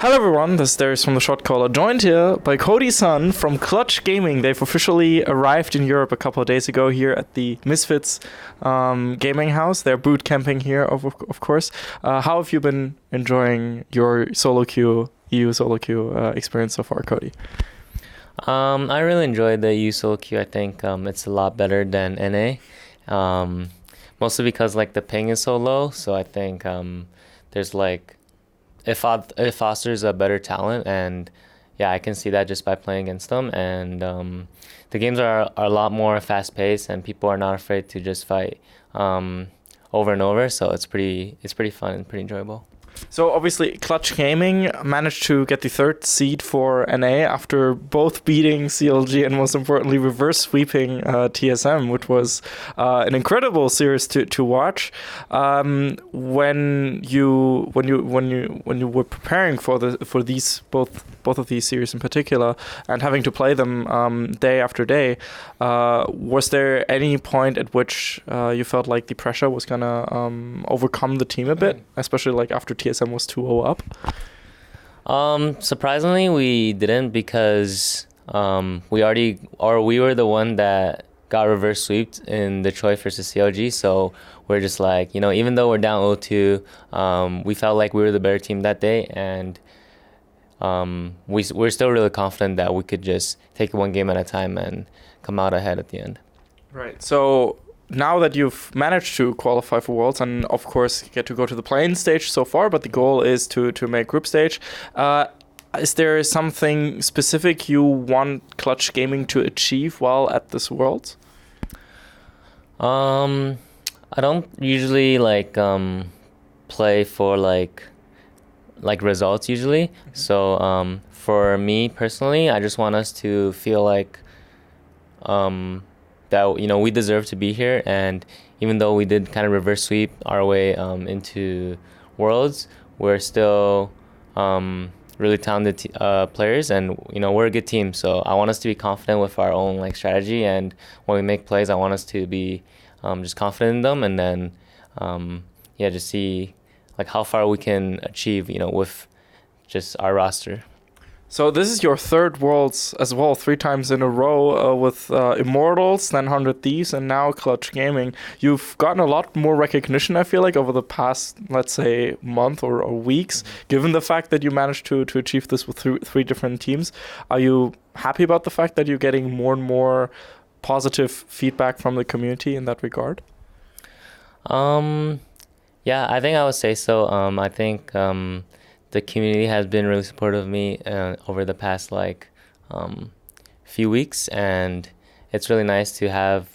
Hello everyone, this is Darius from the Shotcaller, joined here by Cody Sun from Clutch Gaming. They've officially arrived in Europe a couple of days ago here at the Misfits gaming house. They're boot camping here, of course. How have you been enjoying your SoloQ, EU SoloQ experience so far, Cody? I really enjoyed the EU SoloQ. I think it's a lot better than NA. Mostly because like the ping is so low, so I think there's like it fosters a better talent, and yeah, I can see that just by playing against them. And the games are a lot more fast paced, and people are not afraid to just fight over and over. So it's pretty fun and pretty enjoyable. So obviously Clutch Gaming managed to get the third seed for NA after both beating CLG and most importantly reverse sweeping TSM, which was an incredible series to watch. When you were preparing for these both of these series in particular and having to play them day after day, was there any point at which you felt like the pressure was gonna overcome the team a bit, especially like after TSM was 2-0 up? Surprisingly, we didn't, because we were the one that got reverse sweeped in Detroit versus CLG. So we're just like, even though we're down 0-2, we felt like we were the better team that day, and we're still really confident that we could just take it one game at a time and come out ahead at the end. Right. So now that you've managed to qualify for Worlds and of course get to go to the play-in stage so far, but the goal is to make group stage, is there something specific you want Clutch Gaming to achieve while at this Worlds? I don't usually play for like results usually. Mm-hmm. So for me personally, I just want us to feel like that we deserve to be here, and even though we did kind of reverse sweep our way into Worlds, we're still really talented players, and we're a good team. So I want us to be confident with our own strategy, and when we make plays, I want us to be just confident in them, and then just see how far we can achieve with just our roster. So this is your third Worlds as well, 3 times in a row with Immortals, then 100 Thieves, and now Clutch Gaming. You've gotten a lot more recognition, I feel like, over the past, let's say, month or weeks, given the fact that you managed to achieve this with 3 different teams. Are you happy about the fact that you're getting more and more positive feedback from the community in that regard? Yeah, I think I would say so. I think the community has been really supportive of me over the past few weeks, and it's really nice to have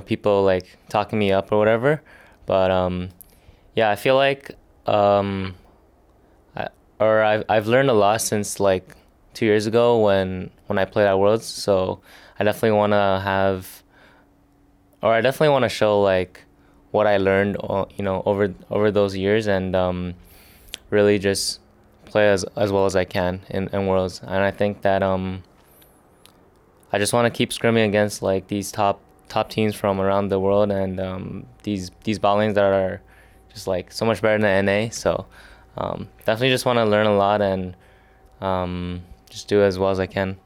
people talking me up or whatever. But I feel like I've learned a lot since 2 years ago when I played at Worlds. So I definitely want to show what I learned over those years, and really just play as well as I can in Worlds. And I think that I just want to keep scrimming against these top teams from around the world, and these bot lanes that are just so much better than NA. So definitely just want to learn a lot and just do as well as I can.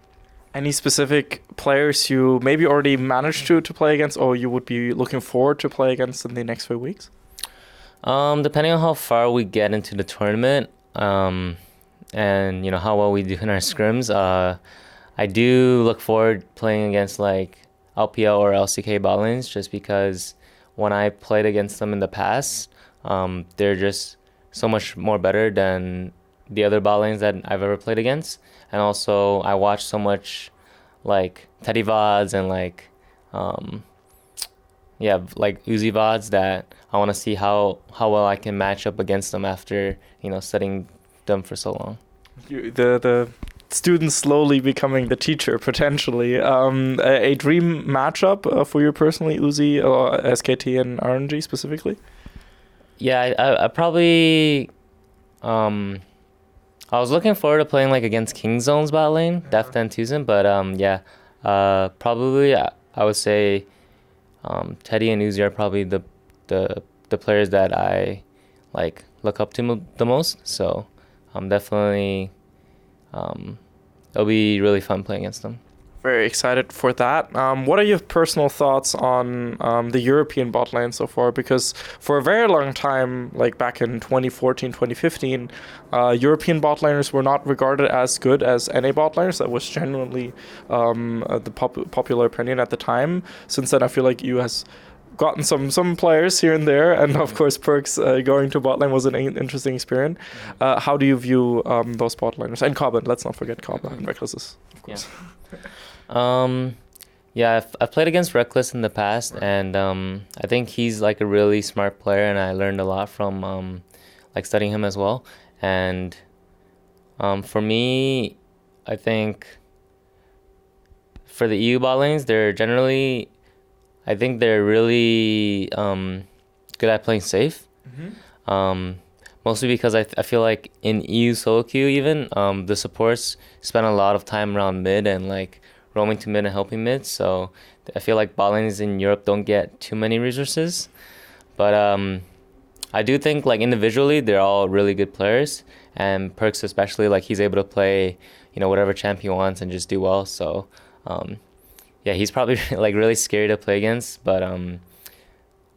Any specific players you maybe already managed to play against, or you would be looking forward to play against in the next few weeks? Depending on how far we get into the tournament, and how well we do in our scrims, I do look forward playing against LPL or LCK bot lanes, just because when I played against them in the past, they're just so much more better than the other bot lanes that I've ever played against. And also I watch so much Teddy VODs and Uzi VODs that I want to see how well I can match up against them after studying them for so long. The student slowly becoming the teacher potentially. A dream matchup for you personally, Uzi or SKT and RNG specifically? Yeah, I probably I was looking forward to playing against Kingzone's bot lane, Deft and Tuzin, but probably I would say Teddy and Uzi are probably the players that I look up to the most. So definitely, it'll be really fun playing against them. Very excited for that. What are your personal thoughts on the European bot lane so far? Because for a very long time, like back in 2014, 2015, European bot laners were not regarded as good as NA bot laners. That was genuinely the popular opinion at the time. Since then, I feel like EU has gotten some players here and there, and of course Perks going to bot lane was an interesting experience. How do you view those bot laners? And Carbon, let's not forget Carbon and Recklesses, of course. Yeah. I've played against Reckless in the past, and I think he's like a really smart player, and I learned a lot from like studying him as well. And for me, I think for the EU bot lanes, I think they're really good at playing safe. Mostly because I feel like in EU SoloQ even, the supports spend a lot of time around mid and like roaming to mid and helping mid. So I feel like bot lanes in Europe don't get too many resources. But I do think like individually they're all really good players, and Perks especially, like he's able to play, whatever champ he wants and just do well. So yeah, he's probably like really scary to play against, but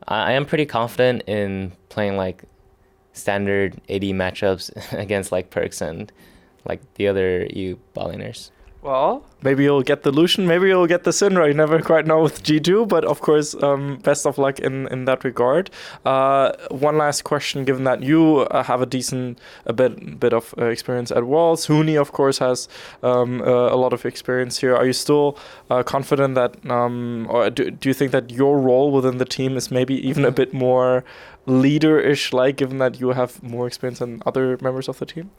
I am pretty confident in playing like standard AD matchups against like Perks and like the other EU bot laners. Well, maybe you'll get the Lucian, maybe you'll get the Syndra. You never quite know with G2, but of course, best of luck in that regard. One last question, given that you have a bit of experience at Worlds. Huni, of course, has a lot of experience here. Are you still confident that, or do you think that your role within the team is maybe even a bit more leader-ish, like, given that you have more experience than other members of the team?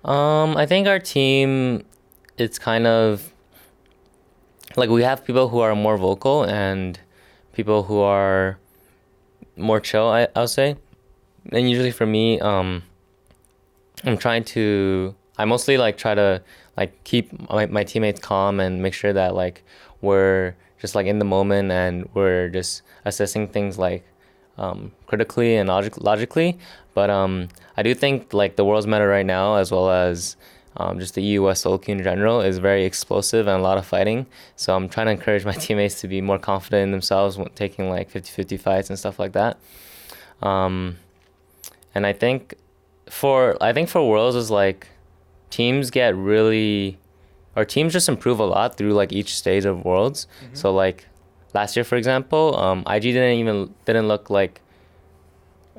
I think our team, it's kind of like we have people who are more vocal and people who are more chill, I'll say. And usually for me, I mostly like try to like keep my teammates calm and make sure that like we're just like in the moment and we're just assessing things like critically and logically. But I do think like the world's meta right now, as well as just the US SoloQ in general, is very explosive and a lot of fighting. So I'm trying to encourage my teammates to be more confident in themselves when taking like 50-50 fights and stuff like that. And I think for Worlds is like teams just improve a lot through like each stage of Worlds. Mm-hmm. So like last year, for example, IG didn't look like,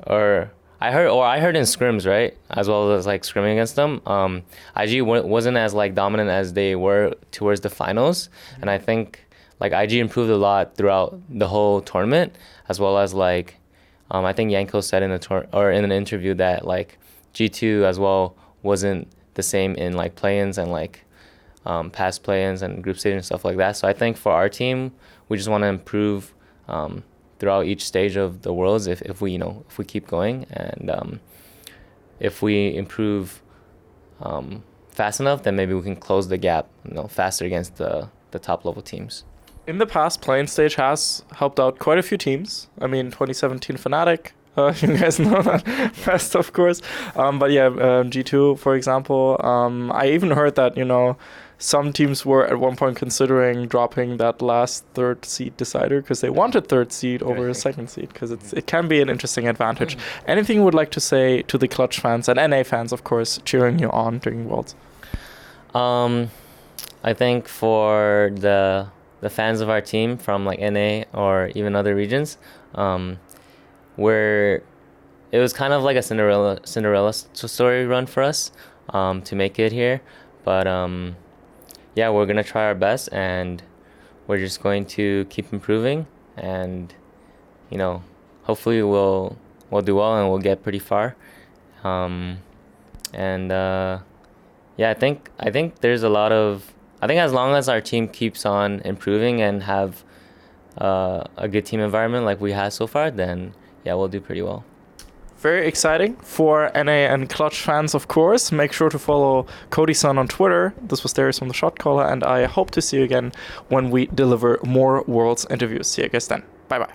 or I heard in scrims, right, as well as like scrimming against them, IG wasn't as like dominant as they were towards the finals. Mm-hmm. And I think like IG improved a lot throughout the whole tournament, as well as like I think Yanko said in an interview that like G2 as well wasn't the same in like play-ins and like past play-ins and group stage and stuff like that. So I think for our team, we just want to improve throughout each stage of the Worlds if we keep going, and if we improve fast enough, then maybe we can close the gap faster against the top level teams. In the past, playing stage has helped out quite a few teams. I mean, 2017 Fnatic, you guys know that best, of course. But yeah, G2, for example, I even heard that, some teams were at one point considering dropping that last third seed decider because they wanted third seed over a second seed, because it can be an interesting advantage. Anything you would like to say to the Clutch fans and NA fans, of course, cheering you on during Worlds? I think for the fans of our team from like NA or even other regions, where it was kind of like a Cinderella story run for us to make it here, but yeah, we're gonna try our best, and we're just going to keep improving, and hopefully we'll do well and we'll get pretty far. Yeah, I think there's a lot of, I think as long as our team keeps on improving and have a good team environment like we have so far, then yeah, we'll do pretty well. Very exciting for NA and Clutch fans, of course. Make sure to follow Cody Sun on Twitter. This was Darius from the Shotcaller, and I hope to see you again when we deliver more Worlds interviews. See you guys then. Bye-bye.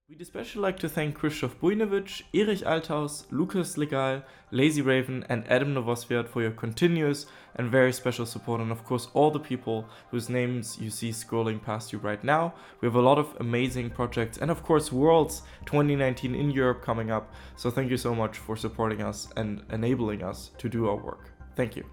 We'd especially like to thank Krzysztof Bujnowicz, Erich Althaus, Lukas Legal, Lazy Raven, and Adam Novosviat for your continuous and very special support, and of course all the people whose names you see scrolling past you right now. We have a lot of amazing projects and of course Worlds 2019 in Europe coming up, so thank you so much for supporting us and enabling us to do our work. Thank you.